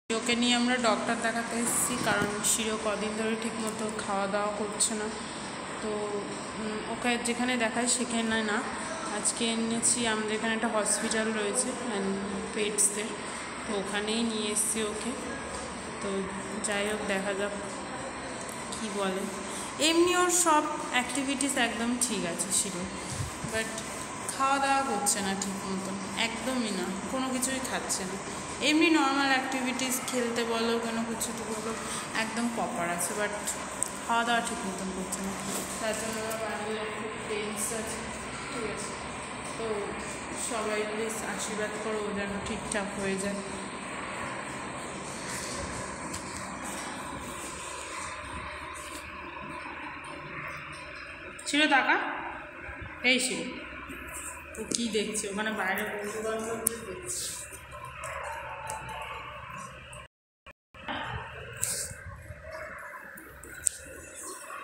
ওকে নিয়ে আমরা ডক্টর দেখাতে এসেছি, কারণ শিরো কদিন ধরে ঠিকমতো খাওয়া দাওয়া করছে না। তো ওকে যেখানে দেখাই সেখানে না, আজকে এনেছি আমাদের এখানে একটা হসপিটাল রয়েছে পেটসদের, তো ওখানেই নিয়ে এসেছি ওকে। তো যাই হোক, দেখা যাক কী বলে। এমনি ওর সব অ্যাক্টিভিটিস একদম ঠিক আছে শিরো, বাট খাওয়া দাওয়া করছে না ঠিক মতন, একদমই না, কোনো কিছুই খাচ্ছে না। এমনি নর্মাল অ্যাক্টিভিটিস খেলতে বলো কোনো কিছু তো বলো একদম প্রপার আছে, বাট খাওয়া দাওয়া ঠিক মতন করছে না। তার জন্য বাড়ির খুব টেন্স আছে, ঠিক আছে। তো সবাই প্লিজ আশীর্বাদ করো ও যেন ঠিকঠাক হয়ে যায়। শিরো টাকা এই শিরো, ও কী দেখছে ওখানে বাইরে বন্ধু বান্ধব দেখছে।